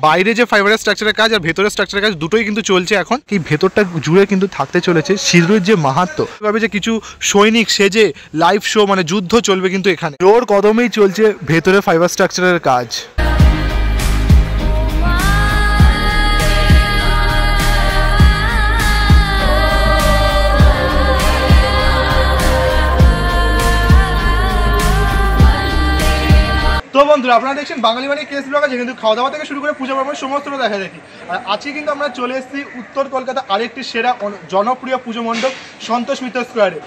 বাইরে যে ফাইবারের স্ট্রাকচারের কাজ আর ভেতরের স্ট্রাকচারের কাজ দুটোই কিন্তু চলছে এখন। এই ভেতরটা জুড়ে কিন্তু থাকতে চলেছে সিঁদুরের যে মাহাত্ম্য, ভাবে যে কিছু সৈনিক সেজে লাইভ শো মানে যুদ্ধ চলবে কিন্তু এখানে। জোর কদমেই চলছে ভেতরে ফাইবার স্ট্রাকচারের কাজ। তো বন্ধুরা, আপনারা দেখছেন বাঙালি মানে কেস ব্লগ আছে, কিন্তু খাওয়া দাওয়া থেকে শুরু করে পূজা পার্বণ সমস্তটা দেখা দেখি। আর আজকে কিন্তু আমরা চলে এসেছি উত্তর কলকাতা আরেকটি সেরা জনপ্রিয় পুজো মণ্ডপ সন্তোষ মিত্র স্কোয়ারে।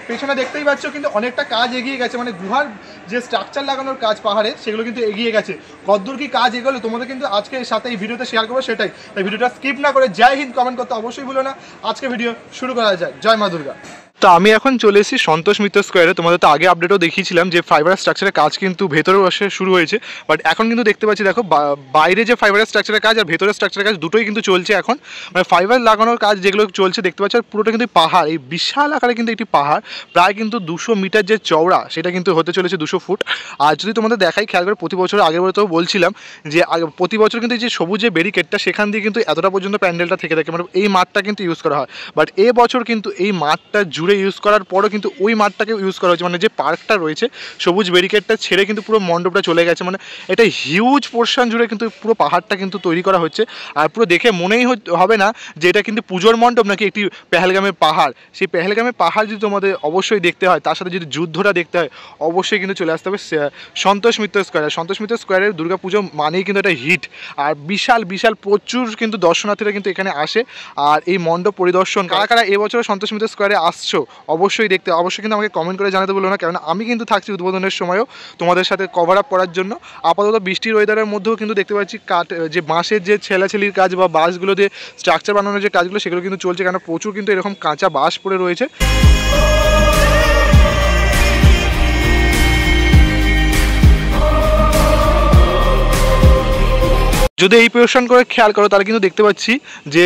পেছনে দেখতেই পাচ্ছ কিন্তু অনেকটা কাজ এগিয়ে গেছে, মানে গুহার যে স্ট্রাকচার লাগানোর কাজ পাহাড়ে সেগুলো কিন্তু এগিয়ে গেছে। কতদূর কি কাজ এগোলো তোমাদের কিন্তু আজকে সাথে এই ভিডিওতে শেয়ার করবো, সেটাই। তাই ভিডিওটা স্কিপ না করে জয় হিন্দ কমেন্ট করতে অবশ্যই ভুলো না। আজকে ভিডিও শুরু করা যায়। জয় মা দুর্গা। তো আমি এখন চলে এসেছি সন্তোষ মিত্র স্কোয়ারে। তোমাদের তো আগে আপডেটও দেখিয়েছিলাম যে ফাইবার স্ট্রাকচারের কাজ কিন্তু ভেতরেও আসে শুরু হয়েছে, বাট এখন কিন্তু দেখতে পাচ্ছি দেখো বাইরে যে ফাইবার স্ট্রাকচারের কাজ আর ভেতরের স্ট্রাকচারের কাজ দুটোই কিন্তু চলছে এখন। মানে ফাইবার লাগানোর কাজ যেগুলো চলছে দেখতে পাচ্ছি, আর পুরোটা কিন্তু পাহাড়, এই বিশাল আকারে কিন্তু একটি পাহাড় প্রায় কিন্তু 200 মিটার যে চওড়া সেটা কিন্তু হতে চলেছে 200 ফুট। আর যদি তোমাদের দেখাই খেয়াল করে, প্রতি বছর আগের বছর তো বলছিলাম যে প্রতি বছর কিন্তু যে সবুজ যে ব্যারিকেডটা সেখান দিয়ে কিন্তু এতটা পর্যন্ত প্যান্ডেলটা থেকে থাকে, মানে এই মাঠটা কিন্তু ইউজ করা হয়। বাট এবছর কিন্তু এই মাঠটা জুড়ে ইউজ করার পরও কিন্তু ওই মাঠটাকে ইউজ করা হয়েছে, মানে যে পার্কটা রয়েছে সবুজ ব্যারিকেডটা ছেড়ে কিন্তু পুরো মণ্ডপটা চলে গেছে। মানে এটা হিউজ পোর্শন জুড়ে কিন্তু পুরো পাহাড়টা কিন্তু তৈরি করা হচ্ছে। আর পুরো দেখে মনেই হবে না যে এটা কিন্তু পুজোর মণ্ডপ নাকি একটি পেহেলগামের পাহাড়। সেই পেহেলগামের পাহাড় যদি তোমাদের অবশ্যই দেখতে হয়, তার সাথে যদি যুদ্ধটা দেখতে হয়, অবশ্যই কিন্তু চলে আসতে হবে সন্তোষ মিত্র স্কোয়ারে। সন্তোষ মিত্র স্কোয়ারের দুর্গাপুজো মানেই কিন্তু এটা হিট, আর বিশাল বিশাল প্রচুর কিন্তু দর্শনার্থীরা কিন্তু এখানে আসে। আর এই মণ্ডপ পরিদর্শন কারা কারা এবছর সন্তোষ মিত্র স্কোয়ারে আসছো অবশ্যই দেখতে, অবশ্যই কিন্তু আমাকে কমেন্ট করে জানাতে বলো না, কারণ আমি কিন্তু থাকছি উদ্বোধনের সময়ও তোমাদের সাথে কভার আপ করার জন্য। আপাতত বৃষ্টির ওয়েদারের মধ্যেও কিন্তু দেখতে পাচ্ছি যে বাঁশের যে ছেলাছেলির কাজ বা বাঁশগুলো দিয়ে স্ট্রাকচার বানানোর যে কাজগুলো সেগুলো কিন্তু চলছে, কারণ প্রচুর কিন্তু এরকম কাঁচা বাঁশ পড়ে রয়েছে। যদি এই পোর্শন করে খেয়াল করো তাহলে কিন্তু দেখতে পাচ্ছি যে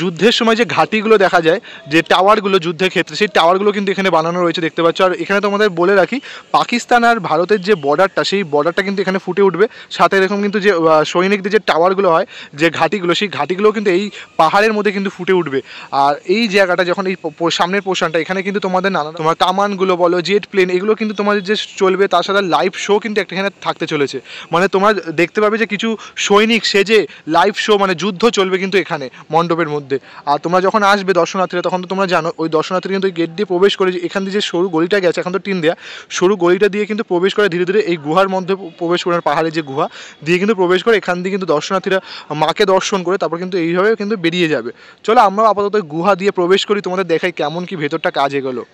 যুদ্ধের সময় যে ঘাটিগুলো দেখা যায়, যে টাওয়ারগুলো যুদ্ধের ক্ষেত্রে, সেই টাওয়ারগুলো কিন্তু এখানে বানানো রয়েছে দেখতে পাচ্ছ। আর এখানে তোমাদের বলে রাখি, পাকিস্তান আর ভারতের যে বর্ডারটা, সেই বর্ডারটা কিন্তু এখানে ফুটে উঠবে। সাথে এরকম কিন্তু যে সৈনিকদের যে টাওয়ারগুলো হয়, যে ঘাটিগুলো, সেই ঘাটিগুলোও কিন্তু এই পাহাড়ের মধ্যে কিন্তু ফুটে উঠবে। আর এই জায়গাটা যখন এই সামনের পোর্শনটা, এখানে কিন্তু তোমাদের নানা তোমার কামানগুলো বলো, জেট প্লেন, এগুলো কিন্তু তোমাদের যে চলবে, তার সাথে লাইভ শো কিন্তু একটা এখানে থাকতে চলেছে। মানে তোমরা দেখতে পাবে যে কিছু সৈনিক যে লাইভ শো মানে যুদ্ধ চলবে কিন্তু এখানে মণ্ডপের মধ্যে। আর তোমরা যখন আসবে দর্শনার্থীরা, তখন তো তোমরা জানো ওই দর্শনার্থীরা কিন্তু ওই গেট দিয়ে প্রবেশ করে, এখান দিয়ে যে সরু গলিটা গেছে, এখন তো টিন দেয়া, সরু গলিটা দিয়ে কিন্তু প্রবেশ করে ধীরে ধীরে এই গুহার মধ্যে প্রবেশ করে, পাহাড়ের যে গুহা দিয়ে কিন্তু প্রবেশ করে, এখান দিয়ে কিন্তু দর্শনার্থীরা মাকে দর্শন করে তারপর কিন্তু এইভাবে কিন্তু বেরিয়ে যাবে। চলো আমরা আপাতত গুহা দিয়ে প্রবেশ করি, তোমাদের দেখাই কেমন কি ভেতরটা কাজ এগোলো।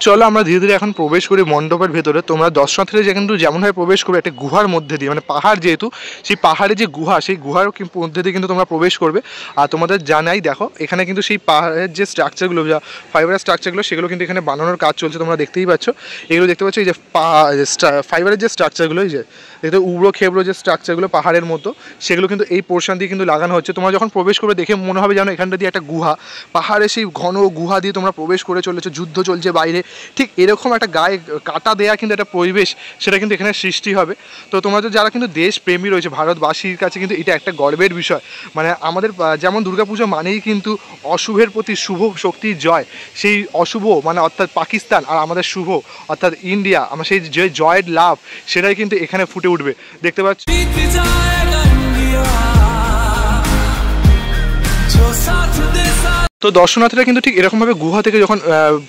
চলো আমরা ধীরে ধীরে এখন প্রবেশ করি মণ্ডপের ভেতরে। তোমরা দর্শনার্থীরা কিন্তু যেমনভাবে প্রবেশ করবে একটা গুহার মধ্যে দিয়ে, মানে পাহাড় যেহেতু, সেই পাহাড়ে যে গুহা, সেই গুহার মধ্যে দিয়ে কিন্তু তোমরা প্রবেশ করবে। আর তোমাদের জানাই দেখো এখানে কিন্তু সেই পাহাড়ের যে স্ট্রাকচারগুলো, যা ফাইবারের স্ট্রাকচারগুলো, সেগুলো কিন্তু এখানে বানানোর কাজ চলছে। তোমরা দেখতেই পাচ্ছ, এগুলো দেখতে পাচ্ছ এই যে ফাইবারের যে স্ট্রাকচারগুলো, এই যে দেখতে উবড়ো খেবড়ো যে স্ট্রাকচারগুলো পাহাড়ের মতো, সেগুলো কিন্তু এই পোর্শন দিয়ে কিন্তু লাগানো হচ্ছে। তোমরা যখন প্রবেশ করবে দেখে মনে হবে যেন এখানটা দিয়ে একটা গুহা, পাহাড়ে সেই ঘন গুহা দিয়ে তোমরা প্রবেশ করে চলেছো, যুদ্ধ চলছে বাইরে, ঠিক এরকম একটা গায়ে কাটা দেয়া কিন্তু একটা পরিবেশ সেটা কিন্তু এখানে সৃষ্টি হবে। তো তোমাদের যারা কিন্তু দেশপ্রেমী রয়েছে, ভারতবাসীর কাছে কিন্তু এটা একটা গর্বের বিষয়। মানে আমাদের যেমন দুর্গাপুজো মানেই কিন্তু অশুভের প্রতি শুভ শক্তির জয়, সেই অশুভ মানে অর্থাৎ পাকিস্তান আর আমাদের শুভ অর্থাৎ ইন্ডিয়া, আমরা সেই যে জয়ের লাভ সেটাই কিন্তু এখানে ফুটে উঠবে দেখতে পাচ্ছি। তো দর্শনার্থীরা কিন্তু ঠিক এরকমভাবে গুহা থেকে যখন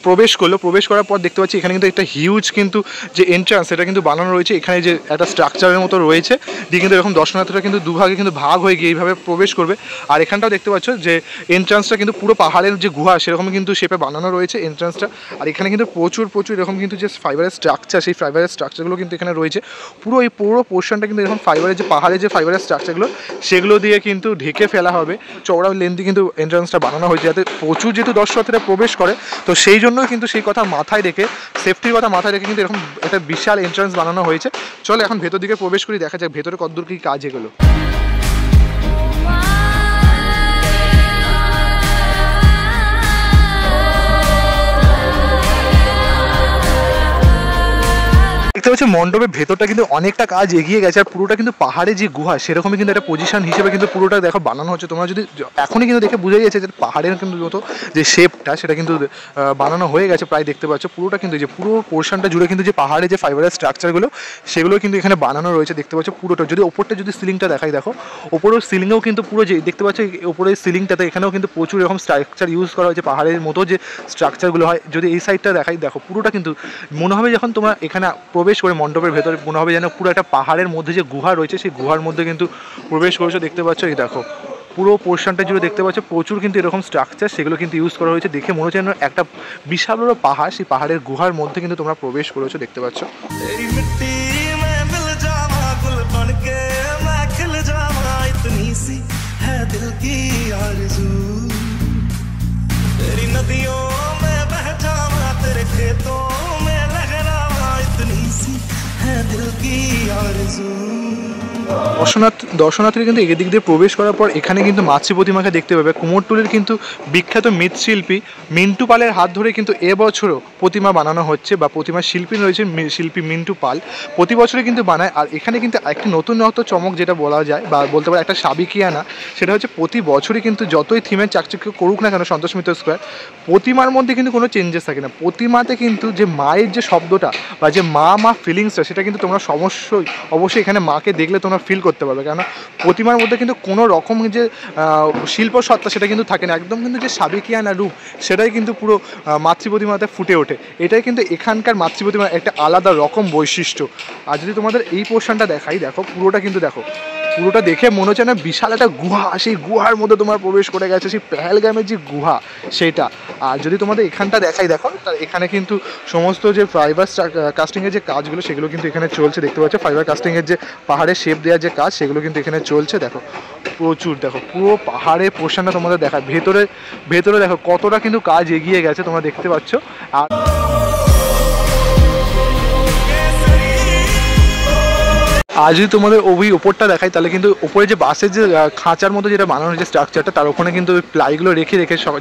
প্রবেশ করলো, প্রবেশ করার পর দেখতে পাচ্ছি এখানে কিন্তু একটা হিউজ কিন্তু যে এন্ট্রান্স সেটা কিন্তু বানানো রয়েছে। এখানে যে একটা স্ট্রাকচারের মতো রয়েছে দিয়ে কিন্তু এরকম দর্শনার্থীরা কিন্তু দুভাগে কিন্তু ভাগ হয়ে গিয়ে এইভাবে প্রবেশ করবে। আর এখানটাও দেখতে পাচ্ছ যে এন্ট্রান্সটা কিন্তু পুরো পাহাড়ের যে গুহা সেরকম কিন্তু শেপে বানানো রয়েছে এন্ট্রান্সটা। আর এখানে কিন্তু প্রচুর এরকম কিন্তু যে ফাইবারের স্ট্রাকচার, সেই ফাইবারের স্ট্রাকচারগুলো কিন্তু এখানে রয়েছে। এই পুরো পোর্শনটা কিন্তু এরকম ফাইবারের যে পাহাড়ের যে ফাইবারের স্ট্রাকচারগুলো সেগুলো দিয়ে কিন্তু ঢেকে ফেলা হবে। চওড়া লেন্থে কিন্তু এন্ট্রান্সটা বানানো হয়েছে, যাতে প্রচুর যেহেতু দর্শনার্থীরা প্রবেশ করে, তো সেই জন্য কিন্তু সেই কথা মাথায় রেখে, সেফটির কথা মাথায় রেখে কিন্তু এরকম একটা বিশাল এন্ট্রান্স বানানো হয়েছে। চলো এখন ভেতর দিকে প্রবেশ করি, দেখা যাক ভেতরে কতদূর কি কাজ এগুলো। দেখতে পাচ্ছ মণ্ডপের ভেতরটা কিন্তু অনেকটা কাজ এগিয়ে গেছে, আর পুরোটা কিন্তু পাহাড়ে যে গুহা সেরকমই কিন্তু একটা পজিশন হিসেবে কিন্তু পুরোটা দেখো বানানো হচ্ছে। তোমরা যদি এখনই কিন্তু দেখে বুঝে গেছে যে পাহাড়ের কিন্তু মতো যে শেপটা সেটা কিন্তু বানানো হয়ে গেছে প্রায়। দেখতে পাচ্ছ পুরোটা কিন্তু যে পুরো পোর্শনটা জুড়ে কিন্তু যে পাহাড়ে যে ফাইবারের স্ট্রাকচারগুলো সেগুলো কিন্তু এখানে বানানো রয়েছে। দেখতে পাচ্ছ পুরোটা, যদি ওপরটা যদি সিলিংটা দেখাই দেখো, ওপরের সিলিংয়েও কিন্তু পুরো যে দেখতে পাচ্ছ ওপরের সিলিংটাতে এখানেও কিন্তু প্রচুর এরকম স্ট্রাকচার ইউজ করা হয়েছে, পাহাড়ের মতো যে স্ট্রাকচারগুলো হয়। যদি এই সাইডটা দেখাই দেখো, পুরোটা কিন্তু মনে হবে যখন তোমরা এখানে প্রবেশ করে মণ্ডপের ভেতরে মনে হবে যেন পুরো একটা পাহাড়ের মধ্যে যে গুহা রয়েছে সেই গুহার মধ্যে কিন্তু প্রবেশ করেছো। দেখতে পাচ্ছ এই দেখো পুরো পোর্শনটা জুড়ে দেখতে পাচ্ছ প্রচুর কিন্তু এরকম স্ট্রাকচার সেগুলো কিন্তু ইউজ করা হয়েছে। দেখে মনে হচ্ছে যেন একটা বিশাল বড় পাহাড়, সেই পাহাড়ের গুহার মধ্যে কিন্তু তোমরা প্রবেশ করেছো। দেখতে পাচ্ছ দর্শনার্থীরা কিন্তু এদিক দিয়ে প্রবেশ করার পর এখানে কিন্তু মাতৃ প্রতিমাকে দেখতে পাবে। কুমোরটুলির কিন্তু বিখ্যাত মৃৎশিল্পী মিন্টু পালের হাত ধরে কিন্তু এবছরও প্রতিমা বানানো হচ্ছে, বা প্রতিমার শিল্পী রয়েছে শিল্পী মিন্টু পাল, প্রতি বছরে কিন্তু বানায়। আর এখানে কিন্তু একটি নতুনত্ব চমক যেটা বলা যায় বা বলতে পারে একটা সাবেকিয়ানা, সেটা হচ্ছে প্রতি বছরই কিন্তু যতই থিমের চাকচিক্য করুক না কেন সন্তোষ মিত্র স্কোয়ার, প্রতিমার মধ্যে কিন্তু কোনো চেঞ্জেস থাকে না। প্রতিমাতে কিন্তু যে মায়ের যে শব্দটা বা যে মা ফিলিংসটা সেটা কিন্তু তোমরা অবশ্যই এখানে মাকে দেখলে তোমরা ফিল করতে পারবে। কেননা প্রতিমার মধ্যে কিন্তু কোনো রকম যে শিল্প সত্তা সেটা কিন্তু থাকে না, একদম কিন্তু যে সাবেকিয়ানা রূপ সেটাই কিন্তু পুরো মাতৃ প্রতিমাতে ফুটে ওঠে। এটাই কিন্তু এখানকার মাতৃ প্রতিমার একটা আলাদা রকম বৈশিষ্ট্য। আর যদি তোমাদের এই পোর্শনটা দেখাই দেখো, পুরোটা কিন্তু দেখো, পুরোটা দেখে মনে হচ্ছে না বিশাল একটা গুহা, সেই গুহার মধ্যে তোমার প্রবেশ করে গেছে, সেই পেহেলগামের যে গুহা সেটা। আর যদি তোমাদের এখানটা দেখাই দেখো, এখানে কিন্তু সমস্ত যে ফাইবার কাস্টিংয়ের যে কাজগুলো সেগুলো কিন্তু এখানে চলছে। দেখতে পাচ্ছ ফাইবার কাস্টিংয়ের যে পাহাড়ের শেপ দেওয়ার যে কাজ সেগুলো কিন্তু এখানে চলছে। দেখো প্রচুর, দেখো পুরো পাহাড়ের পোর্শনটা তোমাদের দেখায়, ভেতরে দেখো কতটা কিন্তু কাজ এগিয়ে গেছে তোমরা দেখতে পাচ্ছ। আর আর যদি তোমাদের ওই ওপরটা দেখাই তাহলে কিন্তু ওপরে যে বাসের যে খাঁচার মতো যেটা বানানো যে স্ট্রাকচারটা, তার ওখানে কিন্তু ওই প্লাইগুলো রেখে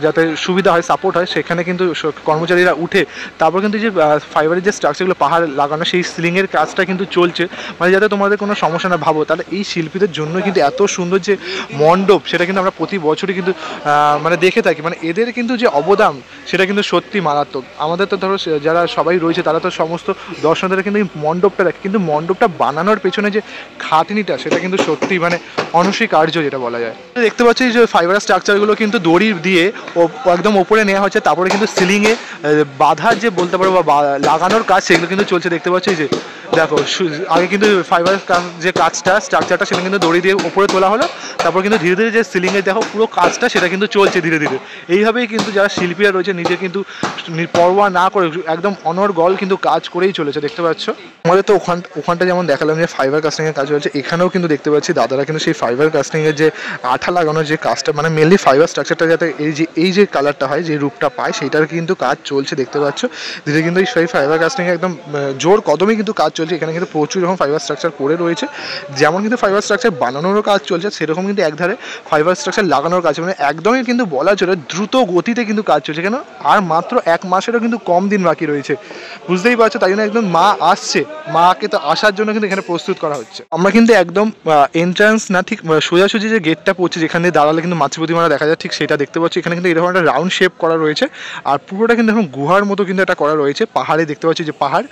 যাতে সুবিধা হয়, সাপোর্ট হয়, সেখানে কিন্তু কর্মচারীরা উঠে তারপর কিন্তু যে ফাইবারের যে স্ট্রাকচারগুলো পাহাড় লাগানো সেই সিলিংয়ের কাজটা কিন্তু চলছে, মানে যাতে তোমাদের কোনো সমস্যা না। ভাবো তাহলে এই শিল্পীদের জন্য কিন্তু এত সুন্দর যে মণ্ডপ সেটা কিন্তু আমরা প্রতি বছরই কিন্তু মানে দেখে থাকি। মানে এদের কিন্তু যে অবদান সেটা কিন্তু সত্যি মারাত্মক। আমাদের তো ধরো যারা সবাই রয়েছে তারা তো সমস্ত দর্শনার্থীরা কিন্তু এই মণ্ডপটা দেখে, কিন্তু মণ্ডপটা বানানোর পেছনে যে খাটনিটা সেটা কিন্তু সত্যি মানে অনস্বীকার্য যেটা বলা যায়। দেখতে পাচ্ছি যে ফাইবার স্ট্রাকচারগুলো কিন্তু দড়ি দিয়ে একদম ওপরে নেওয়া হচ্ছে, তারপরে কিন্তু সিলিংয়ে বাঁধার যে বলতে পারো বা লাগানোর কাজ সেগুলো কিন্তু চলছে। দেখতে পাচ্ছি যে দেখো আগে কিন্তু ফাইবার যে কাজটা স্ট্রাকচারটা সেটা কিন্তু দড়ি দিয়ে উপরে তোলা হলো, তারপর কিন্তু ধীরে ধীরে যে সিলিংয়ে দেখো পুরো কাজটা সেটা কিন্তু চলছে ধীরে ধীরে। এইভাবেই কিন্তু যারা শিল্পীরা রয়েছে নিজে কিন্তু পরোয়া না করে একদম অনর্গল কিন্তু কাজ করেই চলেছে। দেখতে পাচ্ছ আমাদের তো ওখানটা যেমন দেখালাম যে ফাইবার কাস্টিংয়ের কাজ হচ্ছে, এখানেও কিন্তু দেখতে পাচ্ছি দাদারা কিন্তু সেই ফাইবার কাস্টিংয়ের যে আঠা লাগানোর যে কাজটা, মানে মেনলি ফাইবার স্ট্রাকচারটা যাতে এই যে কালারটা হয়, যে রূপটা পায় সেইটার কিন্তু কাজ চলছে। দেখতে পাচ্ছ ধীরে কিন্তু সেই ফাইবার কাস্টিংয়ে একদম জোর কদমে কিন্তু কাজ চলছে। এখানে কিন্তু প্রচুর রকম ফাইবার স্ট্রাকচার পড়ে রয়েছে, যেমন কিন্তু ফাইবার স্ট্রাকচার বানানোরও কাজ চলছে সেরকম কিন্তু একধারে ফাইবার স্ট্রাকচার লাগানোর কাজ, মানে একদমই কিন্তু বলা চলে দ্রুত গতিতে কিন্তু কাজ চলছে। কেন আর মাত্র 1 মাসেরও কিন্তু কম দিন বাকি রয়েছে, বুঝতেই পারছো। তাই জন্য একদম মা আসছে, মাকে তো আসার জন্য কিন্তু এখানে প্রস্তুত করা হচ্ছে। আমরা কিন্তু একদম এন্ট্রান্স না, ঠিক সোজাসুজি যে গেটটা পড়ছে যেখানে দাঁড়ালে কিন্তু মাতৃ প্রতিমাটা দেখা যায়, ঠিক সেটা দেখতে পাচ্ছি। এখানে কিন্তু এরকম একটা রাউন্ড শেপ করা রয়েছে, আর পুরোটা কিন্তু এখন গুহার মতো কিন্তু একটা করা রয়েছে। পাহাড়ে দেখতে পাচ্ছি যে পাহাড়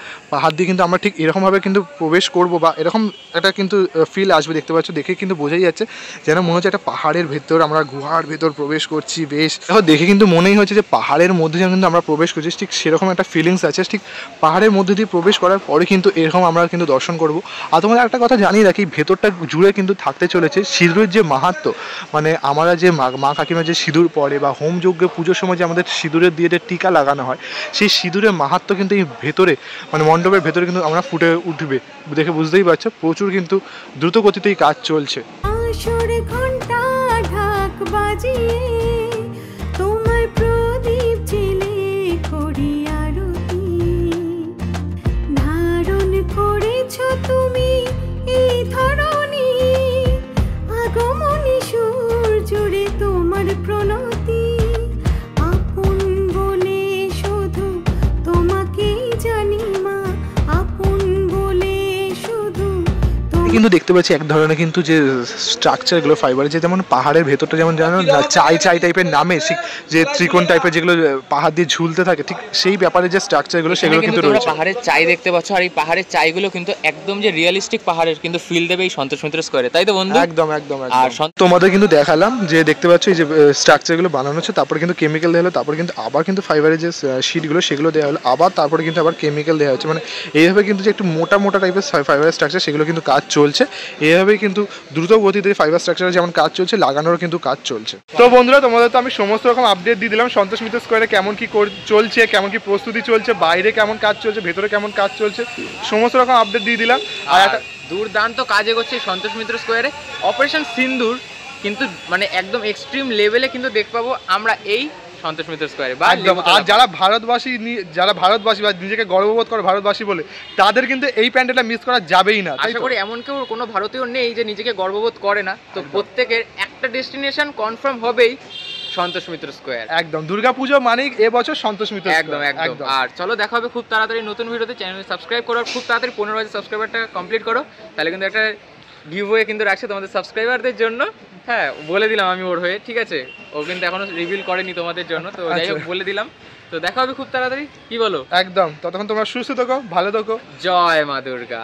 দিয়ে কিন্তু আমরা ঠিক এরকমভাবে কিন্তু প্রবেশ করবো, বা এরকম একটা কিন্তু ফিল আসবে। দেখতে পাচ্ছ দেখে কিন্তু বোঝাই যাচ্ছে যেন মনে হচ্ছে একটা পাহাড়ের ভেতর আমরা গুহার ভেতর প্রবেশ করছি। বেশ দেখে কিন্তু মনেই হচ্ছে যে পাহাড়ের মধ্যে যেন কিন্তু আমরা প্রবেশ করছি, ঠিক সেরকম একটা ফিলিংস আছে। ঠিক পাহাড়ের মধ্যে দিয়ে প্রবেশ করার পরে কিন্তু এরকম আমরা কিন্তু দর্শন করবো। আর তোমাদের একটা কথা জানিয়ে রাখি, ভেতরটা জুড়ে কিন্তু থাকতে চলেছে সিঁদুরের যে মাহাত্ম্য, মানে আমরা যে মা কাকিমা যে সিঁদুর পরে বা হোম যজ্ঞে পুজোর সময় যে আমাদের সিঁদুরের দিয়ে যে টিকা লাগানো হয়, সেই সিঁদুরের মাহাত্ম্য কিন্তু এই ভেতরে মানে মণ্ডপের ভেতরে কিন্তু আমরা ফুটে উঠবে। দেখে বুঝতেই পারছো প্রচুর কিন্তু দ্রুত গতিতেই কাজ চলছে। আপন কিন্তু দেখতে পাচ্ছি এক ধরনের কিন্তু যে স্ট্রাকচারগুলো ফাইবারের, যে যেমন পাহাড়ের ভেতরটা যেমন জানো না চাই চাই টাইপের নামে, যে ত্রিকোণ টাইপের যেগুলো পাহাড় দিয়ে ঝুলতে থাকে, ঠিক সেই ব্যাপারে যে স্ট্রাকচারগুলো সেগুলো কিন্তু রয়েছে। পাহাড়ের চাই দেখতে পাচ্ছ, আর এই পাহাড়ের চাইগুলো কিন্তু একদম যে রিয়েলিস্টিক পাহাড়ের কিন্তু ফিল দেবে এই সন্তোষ মিত্র স্কোয়ারে, তাই তো বন্ধু? একদম একদম। আর তোমাদের কিন্তু দেখালাম যে দেখতে পাচ্ছ এই যে স্ট্রাকচারগুলো বানানো হচ্ছে, তারপরে কিন্তু কেমিক্যাল দেওয়া হলো, তারপরে কিন্তু আবার কিন্তু ফাইবারের যে শিটগুলো সেগুলো দেওয়া হলো, আবার তারপরে কিন্তু আবার কেমিক্যাল দেওয়া হচ্ছে, মানে এইভাবে কিন্তু যে একটু মোটা মোটা টাইপের ফাইবারের স্ট্রাকচার সেগুলো কিন্তু কাজ চলছে। এইভাবেই কিন্তু দ্রুত গতিতে ফাইবার স্ট্রাকচারে যেমন কাজ চলছে, লাগানোর কিন্তু কাজ চলছে। তো বন্ধুরা, তোমাদের তো আমি সমস্ত রকম আপডেট দিয়ে দিলাম সন্তোষ মিত্র স্কোয়ারে কেমন কি চলছে, কেমন কি প্রস্তুতি চলছে, বাইরে কেমন কাজ চলছে, ভেতরে কেমন কাজ চলছে, সমস্ত রকম আপডেট দিয়ে দিলাম। আর একটা দুর্দান্ত কাজ এগোচ্ছে সন্তোষ মিত্র স্কোয়ারে, অপারেশন সিন্দুর কিন্তু মানে একদম এক্সট্রিম লেভেলে কিন্তু দেখতে পাবো আমরা এই সন্তোষ মিত্র স্কোয়ারে। আর যারা ভারতবাসী বা নিজেকে গর্ববোধ করে ভারতবাসী বলে, তাদের কিন্তু এই প্যান্ডেলটা মিস করা যাবেই না। আশা করি এমন কেউ কোনো ভারতীয় নেই যে নিজেকে গর্ববোধ করে না, তো প্রত্যেকের একটা ডেস্টিনেশন কনফার্ম হবেই সন্তোষ মিত্র স্কোয়ার। একদম, দুর্গাপুজো মানেই এবছর সন্তোষ মিত্র। একদম একদম। আর চলো দেখা হবে খুব তাড়াতাড়ি নতুন ভিডিওতে। চ্যানেল সাবস্ক্রাইব করো, খুব তাড়াতাড়ি 15,000 সাবস্ক্রাইবারটা কমপ্লিট করো, তাহলে কিন্তু একটা গিভওয়ে কিন্তু রাখছে তোমাদের সাবস্ক্রাইবারদের জন্য। হ্যাঁ, বলে দিলাম আমি ওর হয়ে, ঠিক আছে? ও কিন্তু এখনো রিভিল করেনি তোমাদের জন্য, তো যাই হোক বলে দিলাম। তো দেখা হবে খুব তাড়াতাড়ি, কি বলো? একদম, ততক্ষণ তোমরা সুস্থ থাকো, ভালো থাকো। জয় মা দুর্গা।